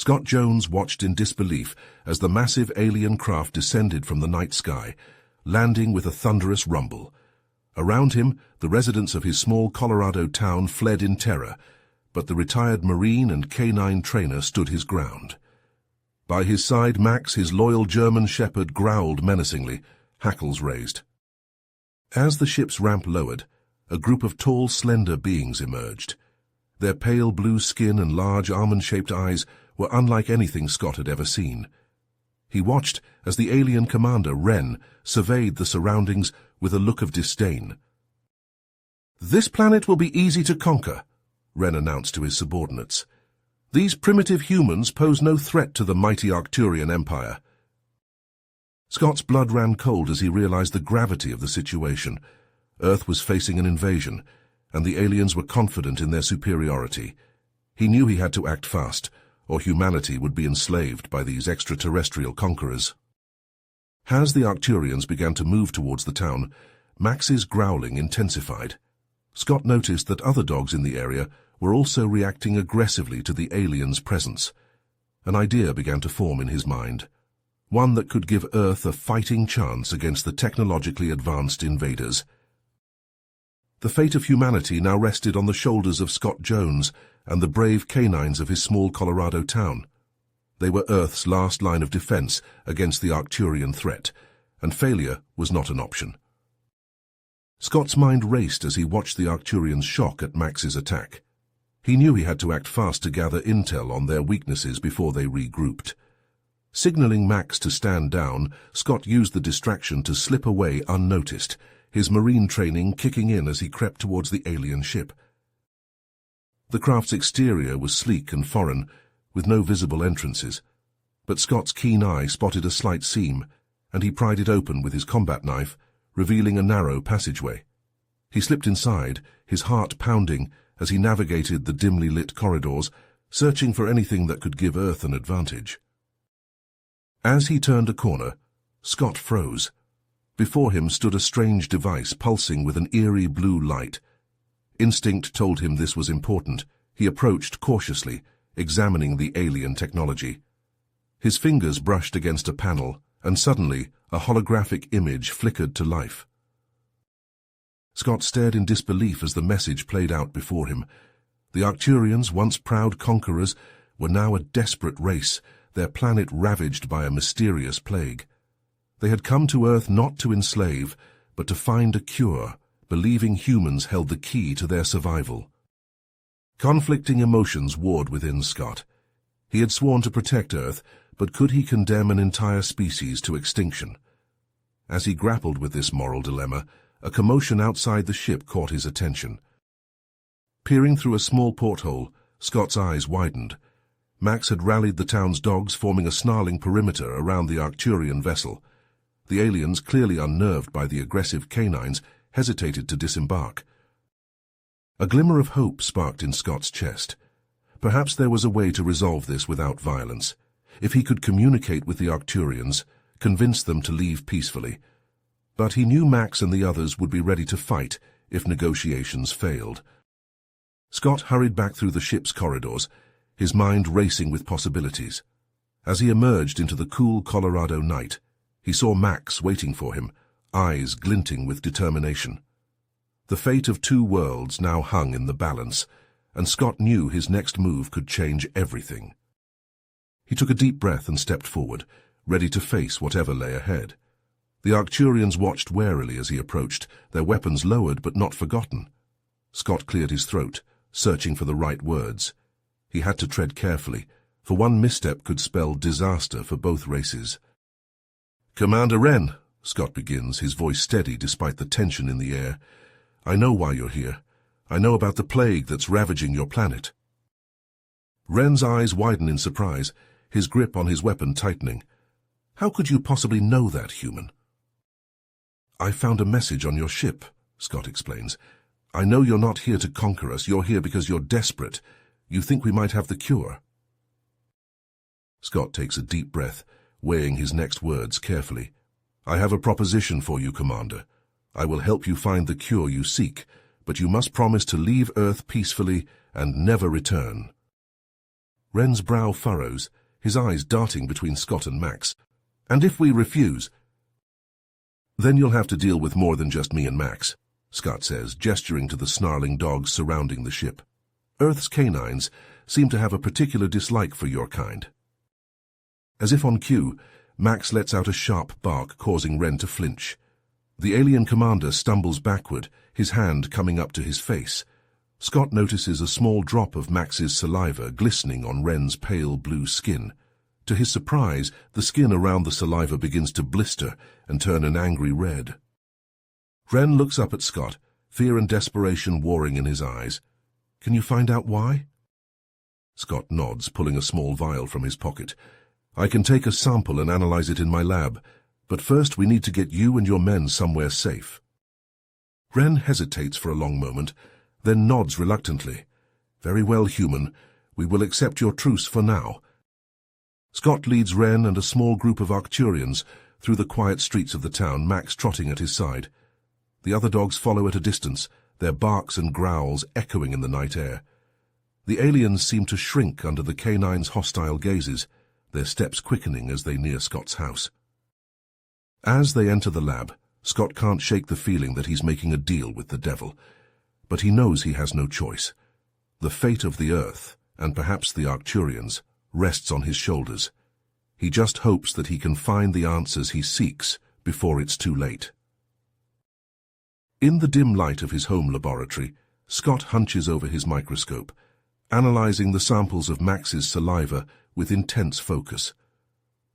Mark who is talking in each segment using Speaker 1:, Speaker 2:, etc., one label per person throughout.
Speaker 1: Scott Jones watched in disbelief as the massive alien craft descended from the night sky, landing with a thunderous rumble. Around him, the residents of his small Colorado town fled in terror, but the retired Marine and canine trainer stood his ground. By his side, Max, his loyal German shepherd, growled menacingly, hackles raised. As the ship's ramp lowered, a group of tall, slender beings emerged. Their pale blue skin and large almond-shaped eyes were unlike anything Scott had ever seen. He watched as the alien commander, Wren, surveyed the surroundings with a look of disdain. "This planet will be easy to conquer," Wren announced to his subordinates. "These primitive humans pose no threat to the mighty Arcturian Empire." Scott's blood ran cold as he realized the gravity of the situation. Earth was facing an invasion, and the aliens were confident in their superiority. He knew he had to act fast, or humanity would be enslaved by these extraterrestrial conquerors. As the Arcturians began to move towards the town, Max's growling intensified. Scott noticed that other dogs in the area were also reacting aggressively to the aliens' presence. An idea began to form in his mind, one that could give Earth a fighting chance against the technologically advanced invaders. The fate of humanity now rested on the shoulders of Scott Jones and the brave canines of his small Colorado town. They were Earth's last line of defense against the Arcturian threat, and failure was not an option. Scott's mind raced as he watched the Arcturians shock at Max's attack. He knew he had to act fast to gather intel on their weaknesses before they regrouped. Signaling Max to stand down, Scott used the distraction to slip away unnoticed, his marine training kicking in as he crept towards the alien ship. The craft's exterior was sleek and foreign, with no visible entrances, but Scott's keen eye spotted a slight seam, and he pried it open with his combat knife, revealing a narrow passageway. He slipped inside, his heart pounding as he navigated the dimly lit corridors, searching for anything that could give Earth an advantage. As he turned a corner, Scott froze. Before him stood a strange device pulsing with an eerie blue light. Instinct told him this was important. He approached cautiously, examining the alien technology. His fingers brushed against a panel, and suddenly a holographic image flickered to life. Scott stared in disbelief as the message played out before him. The Arcturians, once proud conquerors, were now a desperate race, their planet ravaged by a mysterious plague. They had come to Earth not to enslave, but to find a cure, believing humans held the key to their survival. Conflicting emotions warred within Scott. He had sworn to protect Earth, but could he condemn an entire species to extinction? As he grappled with this moral dilemma, a commotion outside the ship caught his attention. Peering through a small porthole, Scott's eyes widened. Max had rallied the town's dogs, forming a snarling perimeter around the Arcturian vessel. The aliens, clearly unnerved by the aggressive canines, hesitated to disembark. A glimmer of hope sparked in Scott's chest. Perhaps there was a way to resolve this without violence. If he could communicate with the Arcturians, convince them to leave peacefully. But he knew Max and the others would be ready to fight if negotiations failed. Scott hurried back through the ship's corridors, his mind racing with possibilities. As he emerged into the cool Colorado night, he saw Max waiting for him, eyes glinting with determination. The fate of two worlds now hung in the balance, and Scott knew his next move could change everything. He took a deep breath and stepped forward, ready to face whatever lay ahead. The Arcturians watched warily as he approached, their weapons lowered but not forgotten. Scott cleared his throat, searching for the right words. He had to tread carefully, for one misstep could spell disaster for both races. "Commander Wren," Scott begins, his voice steady despite the tension in the air. "I know why you're here. I know about the plague that's ravaging your planet." Wren's eyes widen in surprise, his grip on his weapon tightening. "How could you possibly know that, human?" "I found a message on your ship," Scott explains. "I know you're not here to conquer us. You're here because you're desperate. You think we might have the cure." Scott takes a deep breath, weighing his next words carefully. "I have a proposition for you, Commander. I will help you find the cure you seek, but you must promise to leave Earth peacefully and never return." Wren's brow furrows, his eyes darting between Scott and Max. "And if we refuse?" "Then you'll have to deal with more than just me and Max," Scott says, gesturing to the snarling dogs surrounding the ship. "Earth's canines seem to have a particular dislike for your kind." As if on cue, Max lets out a sharp bark, causing Wren to flinch. The alien commander stumbles backward, his hand coming up to his face. Scott notices a small drop of Max's saliva glistening on Wren's pale blue skin. To his surprise, the skin around the saliva begins to blister and turn an angry red. Wren looks up at Scott, fear and desperation warring in his eyes. "Can you find out why?" Scott nods, pulling a small vial from his pocket. "I can take a sample and analyze it in my lab, but first we need to get you and your men somewhere safe." Wren hesitates for a long moment, then nods reluctantly. "Very well, human. We will accept your truce for now." Scott leads Wren and a small group of Arcturians through the quiet streets of the town, Max trotting at his side. The other dogs follow at a distance, their barks and growls echoing in the night air. The aliens seem to shrink under the canines' hostile gazes, their steps quickening as they near Scott's house. As they enter the lab, Scott can't shake the feeling that he's making a deal with the devil. But he knows he has no choice. The fate of the Earth, and perhaps the Arcturians, rests on his shoulders. He just hopes that he can find the answers he seeks before it's too late. In the dim light of his home laboratory, Scott hunches over his microscope, analyzing the samples of Max's saliva with intense focus.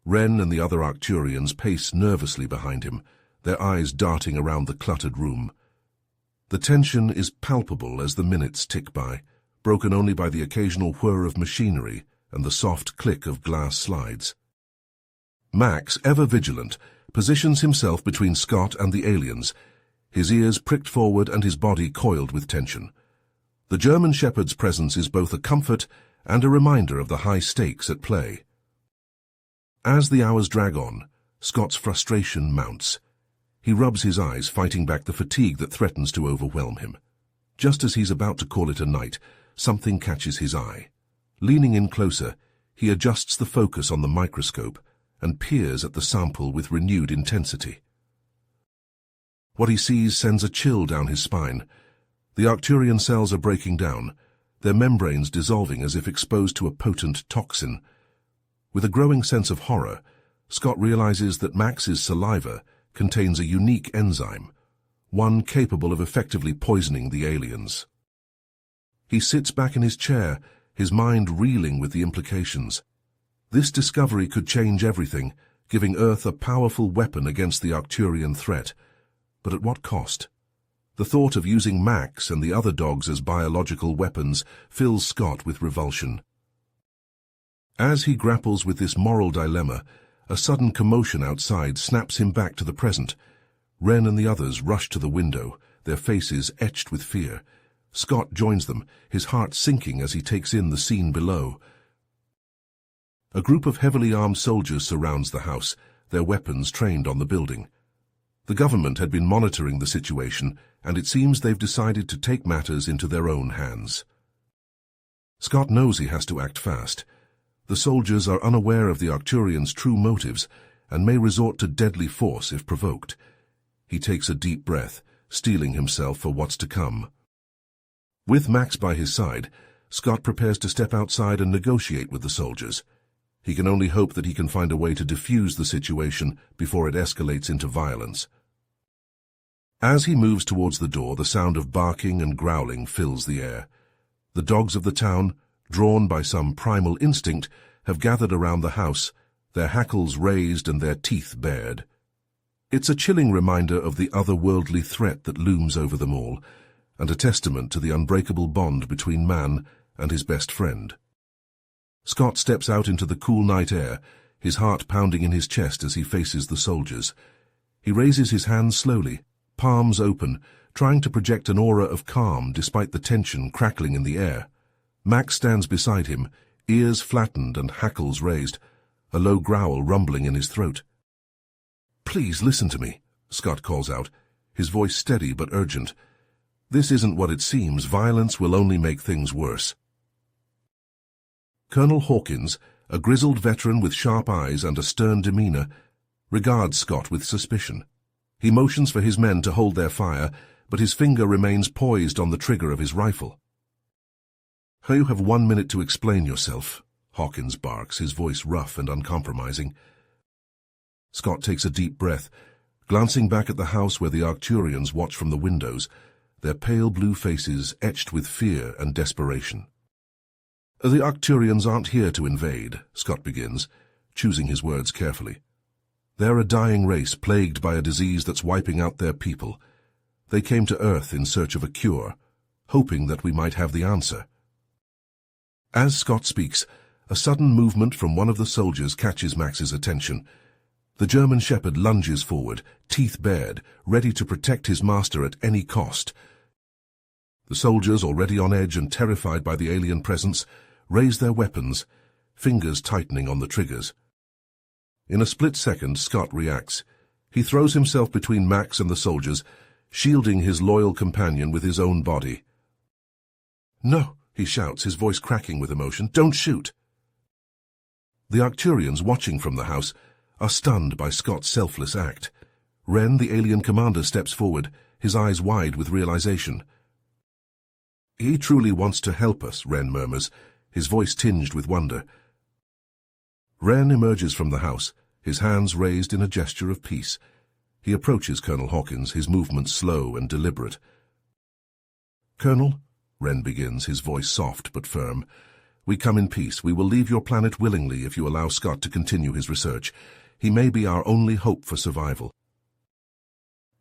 Speaker 1: Wren and the other Arcturians pace nervously behind him, their eyes darting around the cluttered room. The tension is palpable as the minutes tick by, broken only by the occasional whir of machinery and the soft click of glass slides. Max, ever vigilant, positions himself between Scott and the aliens, his ears pricked forward and his body coiled with tension. The German shepherd's presence is both a comfort and a reminder of the high stakes at play. As the hours drag on, Scott's frustration mounts. He rubs his eyes, fighting back the fatigue that threatens to overwhelm him. Just as he's about to call it a night, something catches his eye. Leaning in closer, he adjusts the focus on the microscope and peers at the sample with renewed intensity. What he sees sends a chill down his spine. The Arcturian cells are breaking down, their membranes dissolving as if exposed to a potent toxin. With a growing sense of horror, Scott realizes that Max's saliva contains a unique enzyme, one capable of effectively poisoning the aliens. He sits back in his chair, his mind reeling with the implications. This discovery could change everything, giving Earth a powerful weapon against the Arcturian threat. But at what cost? The thought of using Max and the other dogs as biological weapons fills Scott with revulsion. As he grapples with this moral dilemma, a sudden commotion outside snaps him back to the present. Wren and the others rush to the window, their faces etched with fear. Scott joins them, his heart sinking as he takes in the scene below. A group of heavily armed soldiers surrounds the house, their weapons trained on the building. The government had been monitoring the situation, and it seems they've decided to take matters into their own hands. Scott knows he has to act fast. The soldiers are unaware of the Arcturians' true motives and may resort to deadly force if provoked. He takes a deep breath, steeling himself for what's to come. With Max by his side, Scott prepares to step outside and negotiate with the soldiers. He can only hope that he can find a way to defuse the situation before it escalates into violence. As he moves towards the door, the sound of barking and growling fills the air. The dogs of the town, drawn by some primal instinct, have gathered around the house, their hackles raised and their teeth bared. It's a chilling reminder of the otherworldly threat that looms over them all, and a testament to the unbreakable bond between man and his best friend. Scott steps out into the cool night air, his heart pounding in his chest as he faces the soldiers. He raises his hands slowly, palms open, trying to project an aura of calm despite the tension crackling in the air. Max stands beside him, ears flattened and hackles raised, a low growl rumbling in his throat. "Please listen to me," Scott calls out, his voice steady but urgent. "This isn't what it seems. Violence will only make things worse." Colonel Hawkins, a grizzled veteran with sharp eyes and a stern demeanor, regards Scott with suspicion. He motions for his men to hold their fire, but his finger remains poised on the trigger of his rifle. "You have 1 minute to explain yourself," Hawkins barks, his voice rough and uncompromising. Scott takes a deep breath, glancing back at the house where the Arcturians watch from the windows, their pale blue faces etched with fear and desperation. "The Arcturians aren't here to invade," Scott begins, choosing his words carefully. "They're a dying race plagued by a disease that's wiping out their people. They came to Earth in search of a cure, hoping that we might have the answer." As Scott speaks, a sudden movement from one of the soldiers catches Max's attention. The German shepherd lunges forward, teeth bared, ready to protect his master at any cost. The soldiers, already on edge and terrified by the alien presence, raise their weapons, fingers tightening on the triggers. In a split second, Scott reacts. He throws himself between Max and the soldiers, shielding his loyal companion with his own body. "No," he shouts, his voice cracking with emotion. "Don't shoot!" The Arcturians, watching from the house, are stunned by Scott's selfless act. Ren, the alien commander, steps forward, his eyes wide with realization. "He truly wants to help us," Ren murmurs, his voice tinged with wonder. Ren emerges from the house, his hands raised in a gesture of peace. He approaches Colonel Hawkins, his movements slow and deliberate. "Colonel," Ren begins, his voice soft but firm, "we come in peace. We will leave your planet willingly if you allow Scott to continue his research. He may be our only hope for survival."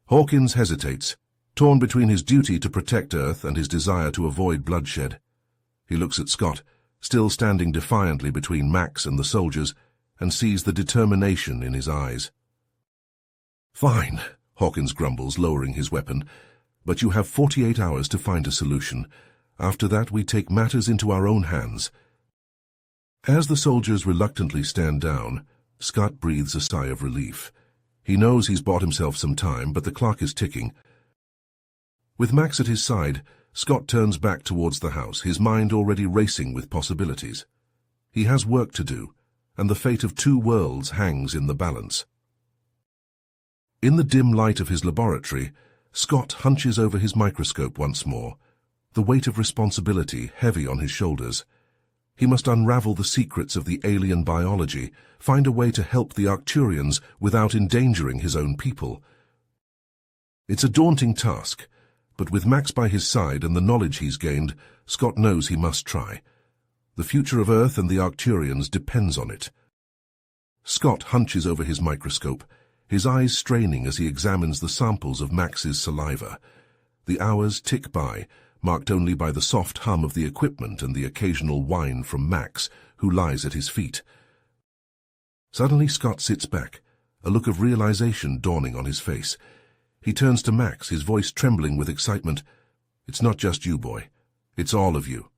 Speaker 1: Hawkins hesitates, torn between his duty to protect Earth and his desire to avoid bloodshed. He looks at Scott, still standing defiantly between Max and the soldiers, and sees the determination in his eyes. "Fine," Hawkins grumbles, lowering his weapon, "but you have 48 hours to find a solution. After that, we take matters into our own hands." As the soldiers reluctantly stand down, Scott breathes a sigh of relief. He knows he's bought himself some time, but the clock is ticking. With Max at his side, Scott turns back towards the house, his mind already racing with possibilities. He has work to do, and the fate of 2 worlds hangs in the balance. In the dim light of his laboratory, Scott hunches over his microscope once more, the weight of responsibility heavy on his shoulders. He must unravel the secrets of the alien biology, find a way to help the Arcturians without endangering his own people. It's a daunting task, but with Max by his side and the knowledge he's gained, Scott knows he must try. The future of Earth and the Arcturians depends on it. Scott hunches over his microscope, his eyes straining as he examines the samples of Max's saliva. The hours tick by, marked only by the soft hum of the equipment and the occasional whine from Max, who lies at his feet. Suddenly Scott sits back, a look of realization dawning on his face. He turns to Max, his voice trembling with excitement. "It's not just you, boy. It's all of you."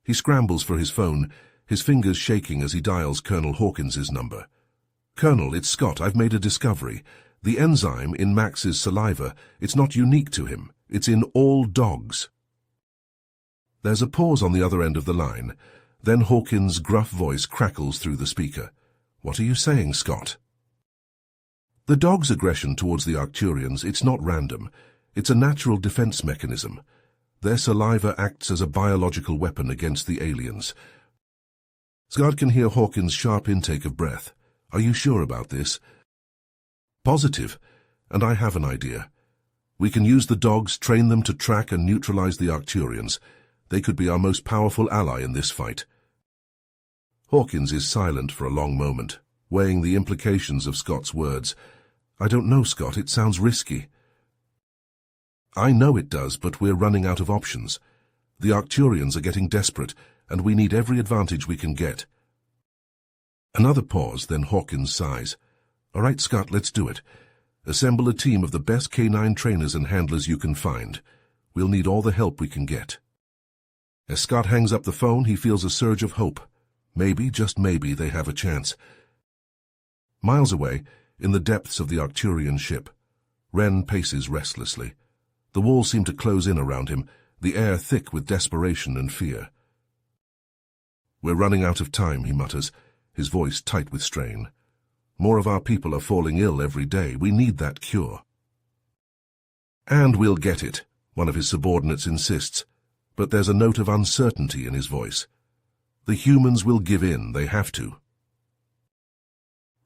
Speaker 1: He scrambles for his phone, his fingers shaking as he dials Colonel Hawkins's number. "Colonel, it's Scott. I've made a discovery. The enzyme in Max's saliva, it's not unique to him. It's in all dogs." There's a pause on the other end of the line. Then Hawkins' gruff voice crackles through the speaker. "What are you saying, Scott?" "The dog's aggression towards the Arcturians, it's not random. It's a natural defense mechanism. Their saliva acts as a biological weapon against the aliens." Scott can hear Hawkins' sharp intake of breath. "Are you sure about this?" "Positive, and I have an idea. We can use the dogs, train them to track and neutralize the Arcturians. They could be our most powerful ally in this fight." Hawkins is silent for a long moment, weighing the implications of Scott's words. "I don't know, Scott. It sounds risky." "I know it does, but we're running out of options. The Arcturians are getting desperate, and we need every advantage we can get." Another pause, then Hawkins sighs. "All right, Scott, let's do it. Assemble a team of the best canine trainers and handlers you can find. We'll need all the help we can get." As Scott hangs up the phone, he feels a surge of hope. Maybe, just maybe, they have a chance. Miles away, in the depths of the Arcturian ship, Ren paces restlessly. The walls seem to close in around him, the air thick with desperation and fear. "We're running out of time," he mutters, his voice tight with strain. "More of our people are falling ill every day. We need that cure." "And we'll get it," one of his subordinates insists, but there's a note of uncertainty in his voice. "The humans will give in, they have to."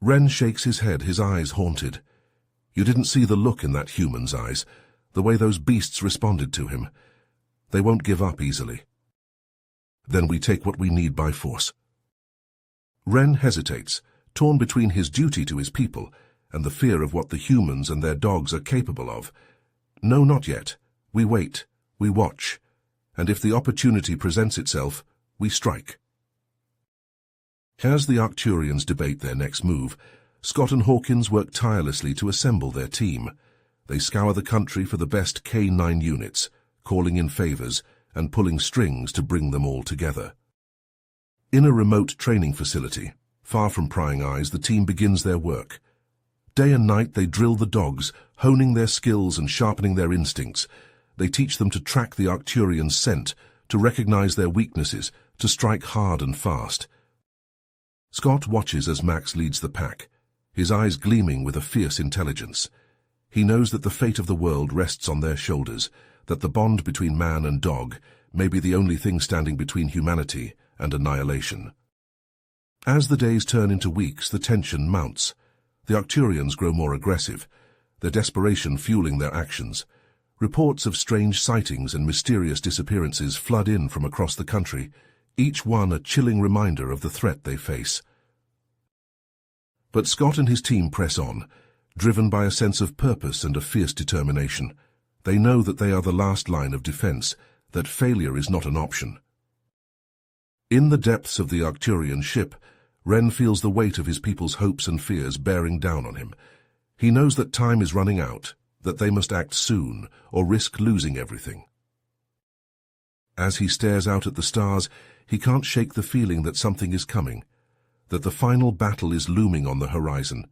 Speaker 1: Ren shakes his head, his eyes haunted. You didn't see the look in that human's eyes, the way those beasts responded to him. They won't give up easily. "Then we take what we need by force." Ren hesitates, torn between his duty to his people and the fear of what the humans and their dogs are capable of. "No, not yet. We wait, we watch, and if the opportunity presents itself, we strike." As the Arcturians debate their next move, Scott and Hawkins work tirelessly to assemble their team. They scour the country for the best K9 units, calling in favors and pulling strings to bring them all together. In a remote training facility, far from prying eyes, the team begins their work. Day and night they drill the dogs, honing their skills and sharpening their instincts. They teach them to track the Arcturians' scent, to recognize their weaknesses, to strike hard and fast. Scott watches as Max leads the pack, his eyes gleaming with a fierce intelligence. He knows that the fate of the world rests on their shoulders, that the bond between man and dog may be the only thing standing between humanity and annihilation. As the days turn into weeks, the tension mounts. The Arcturians grow more aggressive, their desperation fueling their actions. Reports of strange sightings and mysterious disappearances flood in from across the country, each one a chilling reminder of the threat they face. But Scott and his team press on, driven by a sense of purpose and a fierce determination. They know that they are the last line of defense, that failure is not an option. In the depths of the Arcturian ship, Ren feels the weight of his people's hopes and fears bearing down on him. He knows that time is running out, that they must act soon, or risk losing everything. As he stares out at the stars, he can't shake the feeling that something is coming, that the final battle is looming on the horizon,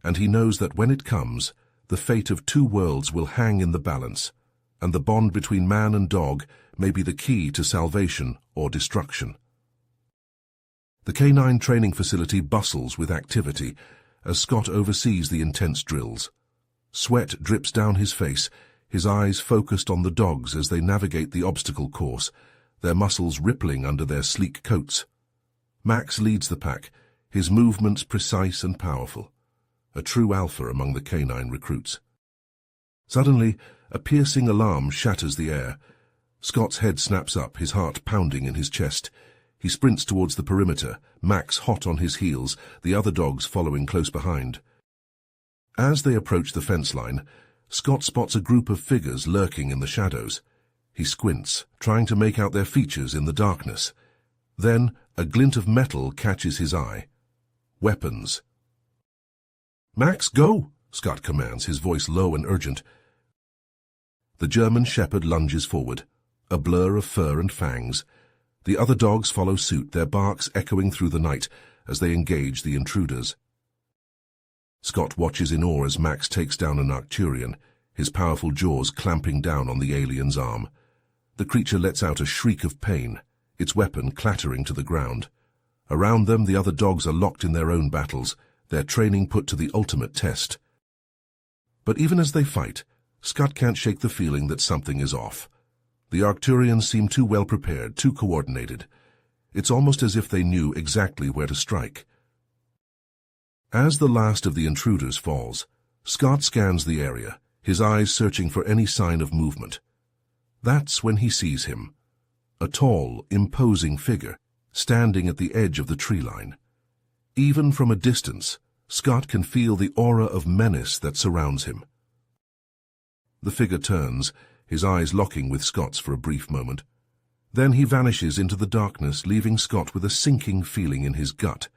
Speaker 1: and he knows that when it comes, the fate of two worlds will hang in the balance, and the bond between man and dog may be the key to salvation or destruction. The K9 training facility bustles with activity as Scott oversees the intense drills. Sweat drips down his face, his eyes focused on the dogs as they navigate the obstacle course, their muscles rippling under their sleek coats. Max leads the pack, his movements precise and powerful, a true alpha among the K9 recruits. Suddenly, a piercing alarm shatters the air. Scott's head snaps up, his heart pounding in his chest. He sprints towards the perimeter, Max hot on his heels, the other dogs following close behind. As they approach the fence line, Scott spots a group of figures lurking in the shadows. He squints, trying to make out their features in the darkness. Then, a glint of metal catches his eye. Weapons. "Max, go!" Scott commands, his voice low and urgent. The German shepherd lunges forward, a blur of fur and fangs. The other dogs follow suit, their barks echoing through the night as they engage the intruders. Scott watches in awe as Max takes down an Arcturian, his powerful jaws clamping down on the alien's arm. The creature lets out a shriek of pain, its weapon clattering to the ground. Around them, the other dogs are locked in their own battles, their training put to the ultimate test. But even as they fight, Scott can't shake the feeling that something is off. The Arcturians seem too well prepared, too coordinated. It's almost as if they knew exactly where to strike. As the last of the intruders falls, Scott scans the area, his eyes searching for any sign of movement. That's when he sees him, a tall, imposing figure, standing at the edge of the tree line. Even from a distance, Scott can feel the aura of menace that surrounds him. The figure turns, his eyes locking with Scott's for a brief moment. Then he vanishes into the darkness, leaving Scott with a sinking feeling in his gut.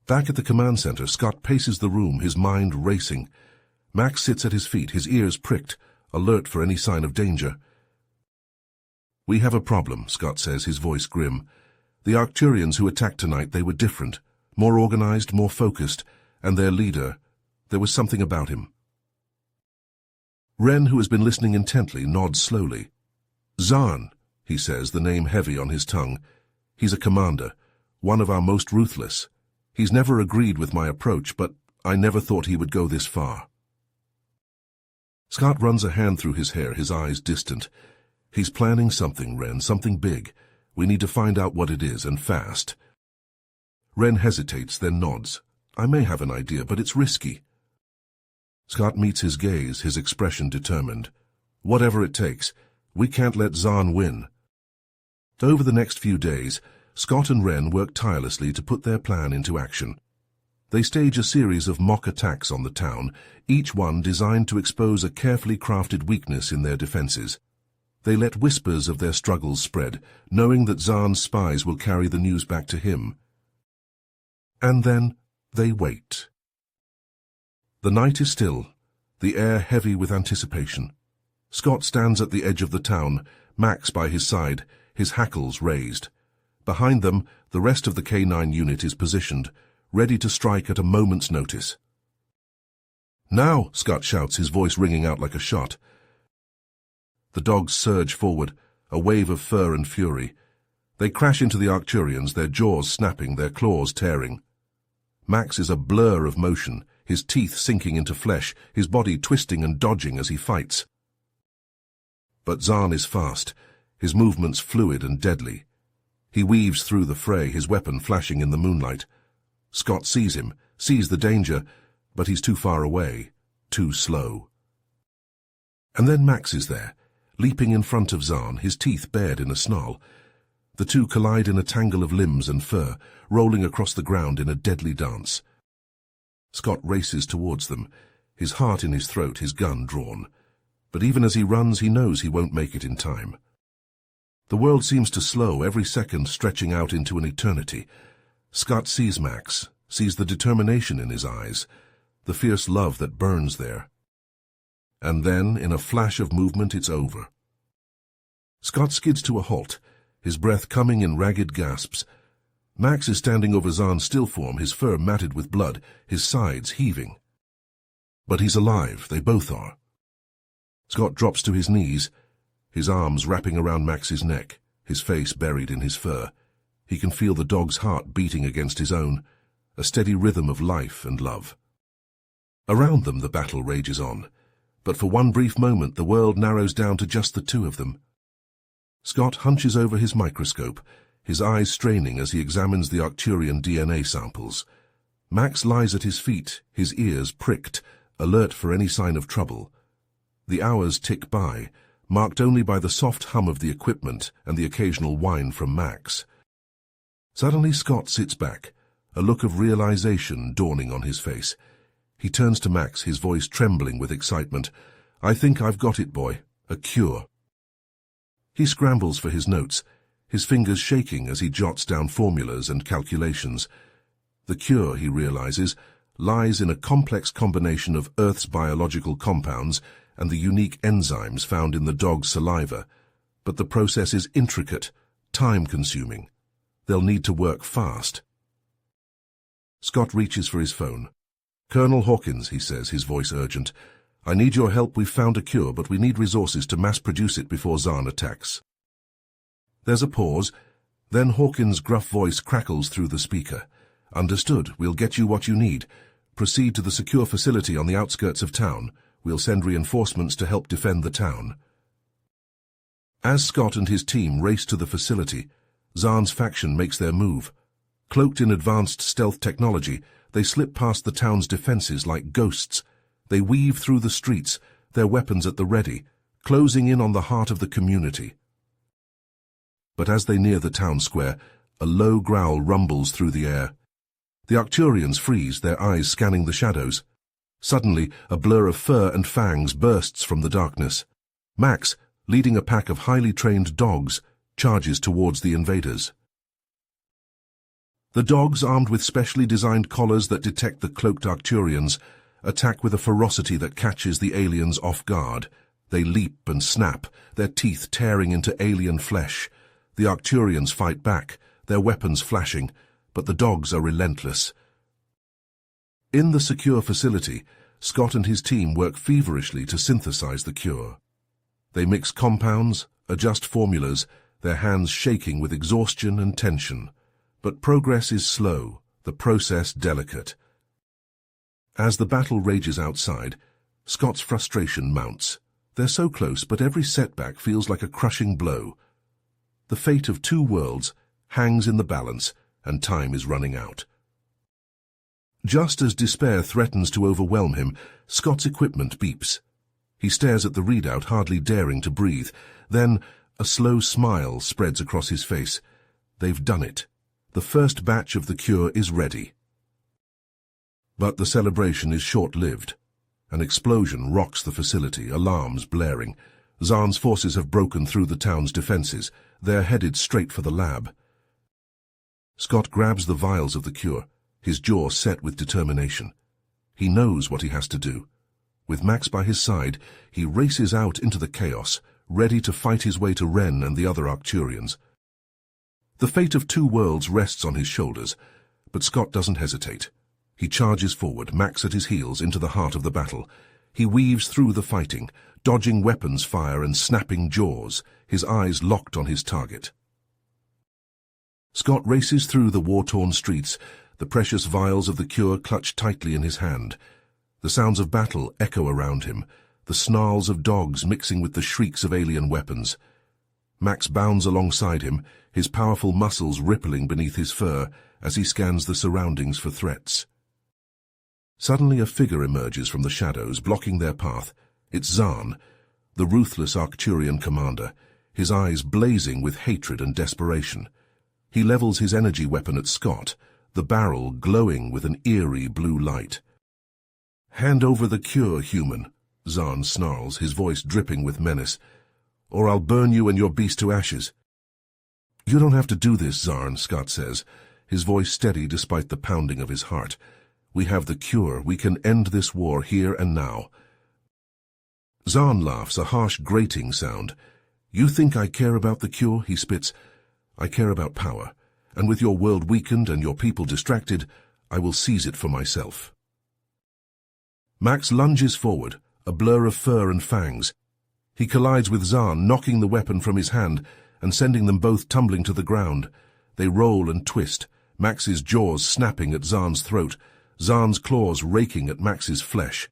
Speaker 1: Back at the command center, Scott paces the room, his mind racing. Max sits at his feet, his ears pricked, alert for any sign of danger. "We have a problem," Scott says, his voice grim. "The Arcturians who attacked tonight, they were different, more organized, more focused, and their leader, there was something about him." Ren, who has been listening intently, nods slowly. "Zahn," he says, the name heavy on his tongue. He's a commander, one of our most ruthless. He's never agreed with my approach, but I never thought he would go this far." Scott runs a hand through his hair, his eyes distant. "He's planning something, Ren, something big. We need to find out what it is, and fast." Ren hesitates, then nods. "I may have an idea, but it's risky." Scott meets his gaze, his expression determined. "Whatever it takes, we can't let Zahn win." Over the next few days, Scott and Ren work tirelessly to put their plan into action. They stage a series of mock attacks on the town, each one designed to expose a carefully crafted weakness in their defenses. They let whispers of their struggles spread, knowing that Zahn's spies will carry the news back to him. And then they wait. The night is still, the air heavy with anticipation. Scott stands at the edge of the town, Max by his side, his hackles raised. Behind them, the rest of the K9 unit is positioned, ready to strike at a moment's notice. "Now!" Scott shouts, his voice ringing out like a shot. The dogs surge forward, a wave of fur and fury. They crash into the Arcturians, their jaws snapping, their claws tearing. Max is a blur of motion, his teeth sinking into flesh, his body twisting and dodging as he fights. But Zahn is fast, his movements fluid and deadly. He weaves through the fray, his weapon flashing in the moonlight. Scott sees him, sees the danger, but he's too far away, too slow. And then Max is there, leaping in front of Zahn, his teeth bared in a snarl. The two collide in a tangle of limbs and fur, rolling across the ground in a deadly dance. Scott races towards them, his heart in his throat, his gun drawn. But even as he runs, he knows he won't make it in time. The world seems to slow, every second stretching out into an eternity. Scott sees Max, sees the determination in his eyes, the fierce love that burns there. And then, in a flash of movement, it's over. Scott skids to a halt, his breath coming in ragged gasps. Max is standing over Zahn's still form, his fur matted with blood, his sides heaving. But he's alive, they both are. Scott drops to his knees, his arms wrapping around Max's neck, his face buried in his fur. He can feel the dog's heart beating against his own, a steady rhythm of life and love. Around them the battle rages on, but for one brief moment the world narrows down to just the two of them. Scott hunches over his microscope, his eyes straining as he examines the Arcturian DNA samples. Max lies at his feet, his ears pricked, alert for any sign of trouble. The hours tick by, marked only by the soft hum of the equipment and the occasional whine from Max. Suddenly Scott sits back, a look of realization dawning on his face. He turns to Max, his voice trembling with excitement. "I think I've got it, boy. A cure." He scrambles for his notes, his fingers shaking as he jots down formulas and calculations. The cure, he realizes, lies in a complex combination of Earth's biological compounds and the unique enzymes found in the dog's saliva. But the process is intricate, time-consuming. They'll need to work fast. Scott reaches for his phone. "Colonel Hawkins," he says, his voice urgent, "I need your help. We've found a cure, but we need resources to mass-produce it before Zahn attacks." There's a pause. Then Hawkins' gruff voice crackles through the speaker. "Understood. We'll get you what you need. Proceed to the secure facility on the outskirts of town. We'll send reinforcements to help defend the town." As Scott and his team race to the facility, Zahn's faction makes their move. Cloaked in advanced stealth technology, they slip past the town's defenses like ghosts. They weave through the streets, their weapons at the ready, closing in on the heart of the community. But as they near the town square, a low growl rumbles through the air. The Arcturians freeze, their eyes scanning the shadows. Suddenly, a blur of fur and fangs bursts from the darkness. Max, leading a pack of highly trained dogs, charges towards the invaders. The dogs, armed with specially designed collars that detect the cloaked Arcturians, attack with a ferocity that catches the aliens off guard. They leap and snap, their teeth tearing into alien flesh. The Arcturians fight back, their weapons flashing, but the dogs are relentless. In the secure facility, Scott and his team work feverishly to synthesize the cure. They mix compounds, adjust formulas, their hands shaking with exhaustion and tension. But progress is slow, the process delicate. As the battle rages outside, Scott's frustration mounts. They're so close, but every setback feels like a crushing blow. The fate of two worlds hangs in the balance, and time is running out. Just as despair threatens to overwhelm him, Scott's equipment beeps. He stares at the readout, hardly daring to breathe. Then a slow smile spreads across his face. They've done it. The first batch of the cure is ready. But the celebration is short-lived. An explosion rocks the facility, alarms blaring. Zahn's forces have broken through the town's defenses. They're headed straight for the lab. Scott grabs the vials of the cure, his jaw set with determination. He knows what he has to do. With Max by his side, he races out into the chaos, ready to fight his way to Ren and the other Arcturians. The fate of two worlds rests on his shoulders, but Scott doesn't hesitate. He charges forward, Max at his heels, into the heart of the battle. He weaves through the fighting, dodging weapons fire and snapping jaws, his eyes locked on his target. Scott races through the war-torn streets, the precious vials of the cure clutched tightly in his hand. The sounds of battle echo around him, the snarls of dogs mixing with the shrieks of alien weapons. Max bounds alongside him, his powerful muscles rippling beneath his fur as he scans the surroundings for threats. Suddenly a figure emerges from the shadows, blocking their path. It's Zahn, the ruthless Arcturian commander, his eyes blazing with hatred and desperation. He levels his energy weapon at Scott, the barrel glowing with an eerie blue light. "Hand over the cure, human," Zahn snarls, his voice dripping with menace, "or I'll burn you and your beast to ashes." "You don't have to do this, Zahn," Scott says, his voice steady despite the pounding of his heart. "We have the cure. We can end this war here and now." Zahn laughs, a harsh grating sound. "You think I care about the cure?" he spits. "I care about power, and with your world weakened and your people distracted, I will seize it for myself." Max lunges forward, a blur of fur and fangs. He collides with Zahn, knocking the weapon from his hand and sending them both tumbling to the ground. They roll and twist, Max's jaws snapping at Zahn's throat, Zahn's claws raking at Max's flesh.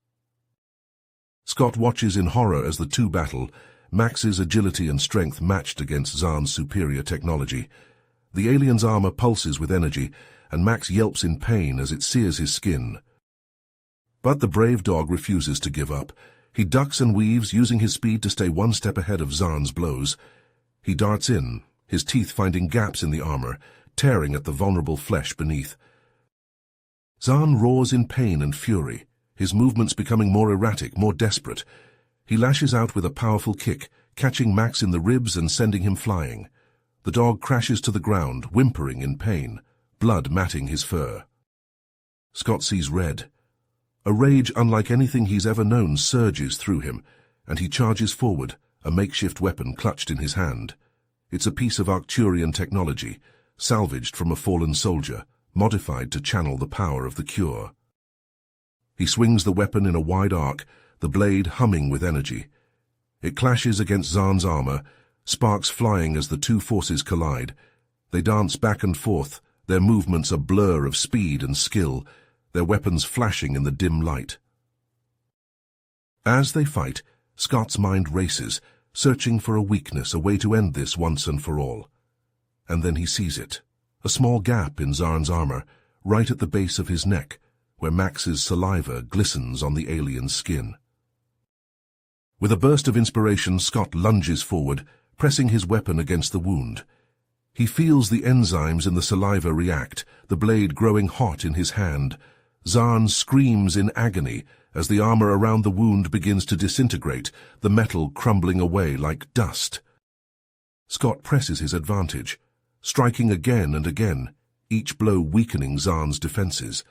Speaker 1: Scott watches in horror as the two battle, Max's agility and strength matched against Zahn's superior technology. The alien's armor pulses with energy, and Max yelps in pain as it sears his skin. But the brave dog refuses to give up. He ducks and weaves, using his speed to stay one step ahead of Zahn's blows. He darts in, his teeth finding gaps in the armor, tearing at the vulnerable flesh beneath. Zahn roars in pain and fury, his movements becoming more erratic, more desperate. He lashes out with a powerful kick, catching Max in the ribs and sending him flying. The dog crashes to the ground, whimpering in pain, blood matting his fur. Scott sees red. A rage unlike anything he's ever known surges through him, and he charges forward, a makeshift weapon clutched in his hand. It's a piece of Arcturian technology, salvaged from a fallen soldier, modified to channel the power of the cure. He swings the weapon in a wide arc, the blade humming with energy. It clashes against Zahn's armor, sparks flying as the two forces collide. They dance back and forth, their movements a blur of speed and skill, their weapons flashing in the dim light. As they fight, Scott's mind races, searching for a weakness, a way to end this once and for all. And then he sees it, a small gap in Zahn's armor, right at the base of his neck, where Max's saliva glistens on the alien's skin. With a burst of inspiration, Scott lunges forward, pressing his weapon against the wound. He feels the enzymes in the saliva react, the blade growing hot in his hand. Zahn screams in agony as the armor around the wound begins to disintegrate, the metal crumbling away like dust. Scott presses his advantage, striking again and again, each blow weakening Zahn's defenses.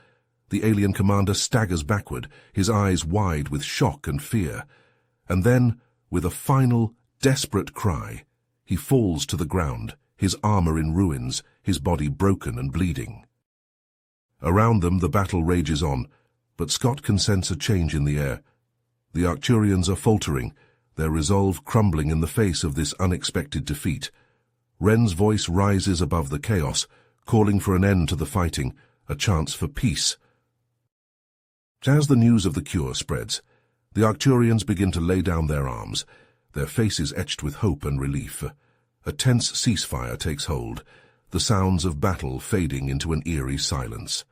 Speaker 1: The alien commander staggers backward, his eyes wide with shock and fear. And then, with a final, desperate cry, he falls to the ground, his armor in ruins, his body broken and bleeding. Around them the battle rages on, but Scott can sense a change in the air. The Arcturians are faltering, their resolve crumbling in the face of this unexpected defeat. Wren's voice rises above the chaos, calling for an end to the fighting, a chance for peace. As the news of the cure spreads, the Arcturians begin to lay down their arms, their faces etched with hope and relief. A tense ceasefire takes hold, the sounds of battle fading into an eerie silence.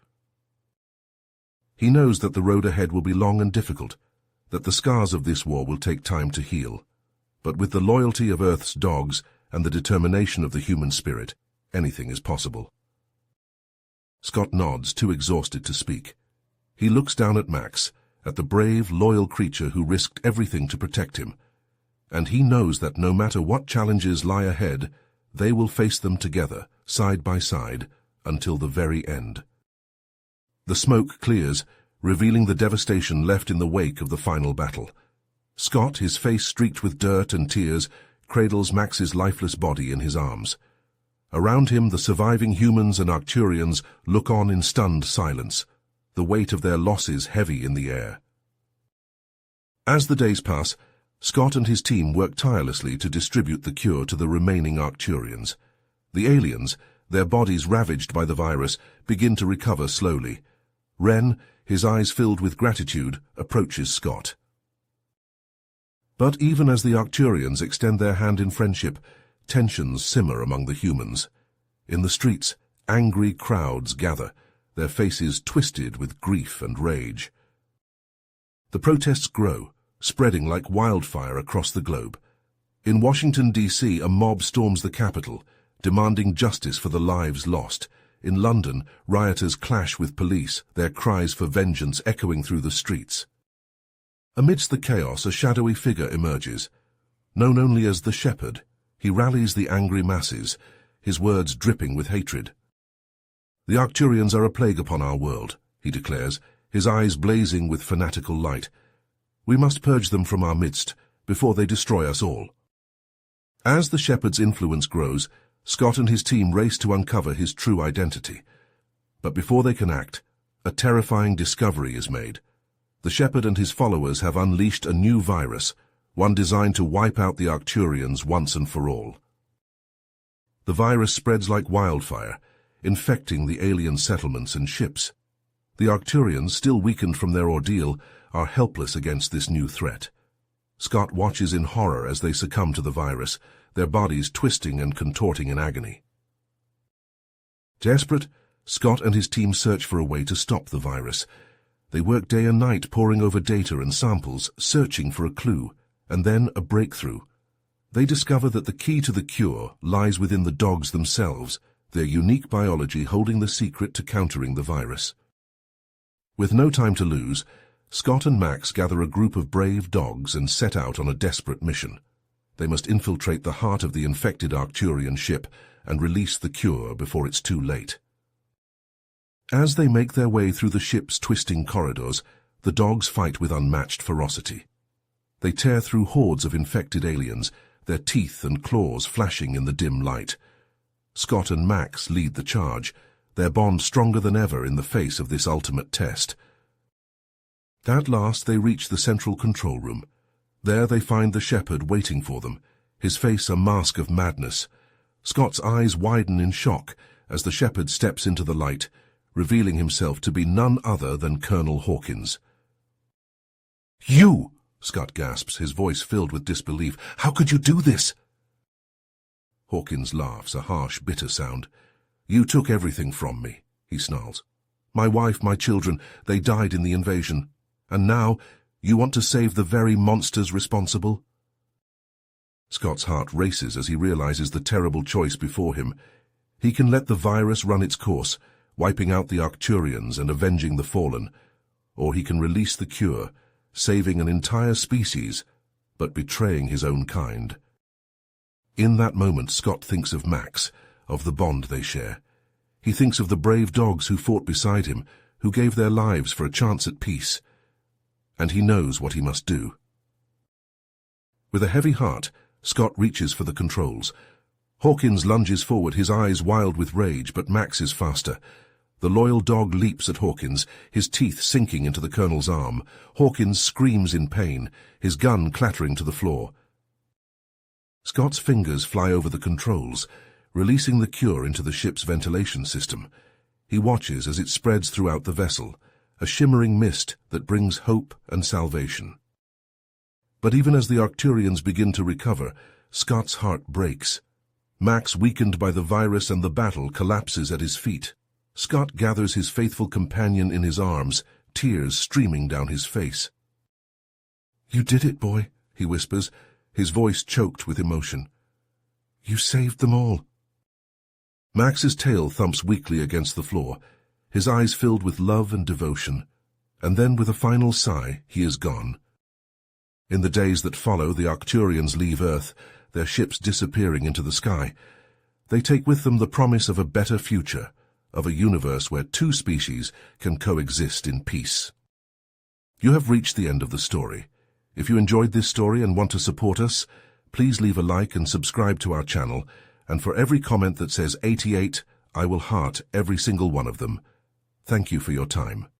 Speaker 1: He knows that the road ahead will be long and difficult, that the scars of this war will take time to heal. But with the loyalty of Earth's dogs and the determination of the human spirit, anything is possible. Scott nods, too exhausted to speak. He looks down at Max, at the brave, loyal creature who risked everything to protect him, and he knows that no matter what challenges lie ahead, they will face them together, side by side, until the very end. The smoke clears, revealing the devastation left in the wake of the final battle. Scott, his face streaked with dirt and tears, cradles Max's lifeless body in his arms. Around him, the surviving humans and Arcturians look on in stunned silence, the weight of their losses heavy in the air. As the days pass, Scott and his team work tirelessly to distribute the cure to the remaining Arcturians. The aliens, their bodies ravaged by the virus, begin to recover slowly. Wren, his eyes filled with gratitude, approaches Scott. But even as the Arcturians extend their hand in friendship, tensions simmer among the humans. In the streets, angry crowds gather, their faces twisted with grief and rage. The protests grow, spreading like wildfire across the globe. In Washington, D.C., a mob storms the Capitol, demanding justice for the lives lost. In London, rioters clash with police, their cries for vengeance echoing through the streets. Amidst the chaos, a shadowy figure emerges. Known only as the Shepherd, he rallies the angry masses, his words dripping with hatred. "The Arcturians are a plague upon our world," he declares, his eyes blazing with fanatical light. "We must purge them from our midst, before they destroy us all." As the Shepherd's influence grows, Scott and his team race to uncover his true identity. But before they can act, a terrifying discovery is made. The Shepherd and his followers have unleashed a new virus, one designed to wipe out the Arcturians once and for all. The virus spreads like wildfire, infecting the alien settlements and ships. The Arcturians, still weakened from their ordeal, are helpless against this new threat. Scott watches in horror as they succumb to the virus, their bodies twisting and contorting in agony. Desperate, Scott and his team search for a way to stop the virus. They work day and night, poring over data and samples, searching for a clue, and then a breakthrough. They discover that the key to the cure lies within the dogs themselves, their unique biology holding the secret to countering the virus. With no time to lose, Scott and Max gather a group of brave dogs and set out on a desperate mission. They must infiltrate the heart of the infected Arcturian ship and release the cure before it's too late. As they make their way through the ship's twisting corridors, the dogs fight with unmatched ferocity. They tear through hordes of infected aliens, their teeth and claws flashing in the dim light. Scott and Max lead the charge, their bond stronger than ever in the face of this ultimate test. At last they reach the central control room. There they find the Shepherd waiting for them, his face a mask of madness. Scott's eyes widen in shock as the Shepherd steps into the light, revealing himself to be none other than Colonel Hawkins. "You!" Scott gasps, his voice filled with disbelief. "How could you do this?" Hawkins laughs, a harsh, bitter sound. "You took everything from me," he snarls. "My wife, my children, they died in the invasion. And now, you want to save the very monsters responsible?" Scott's heart races as he realizes the terrible choice before him. He can let the virus run its course, wiping out the Arcturians and avenging the fallen, or he can release the cure, saving an entire species, but betraying his own kind. In that moment, Scott thinks of Max, of the bond they share. He thinks of the brave dogs who fought beside him, who gave their lives for a chance at peace. And he knows what he must do. With a heavy heart, Scott reaches for the controls. Hawkins lunges forward, his eyes wild with rage, but Max is faster. The loyal dog leaps at Hawkins, his teeth sinking into the colonel's arm. Hawkins screams in pain, his gun clattering to the floor. Scott's fingers fly over the controls, releasing the cure into the ship's ventilation system. He watches as it spreads throughout the vessel, a shimmering mist that brings hope and salvation. But even as the Arcturians begin to recover, Scott's heart breaks. Max, weakened by the virus and the battle, collapses at his feet. Scott gathers his faithful companion in his arms, tears streaming down his face. "You did it, boy," he whispers, his voice choked with emotion. "You saved them all." Max's tail thumps weakly against the floor, his eyes filled with love and devotion, and then with a final sigh, he is gone. In the days that follow, the Arcturians leave Earth, their ships disappearing into the sky. They take with them the promise of a better future, of a universe where two species can coexist in peace. You have reached the end of the story. If you enjoyed this story and want to support us, please leave a like and subscribe to our channel, and for every comment that says 88, I will heart every single one of them. Thank you for your time.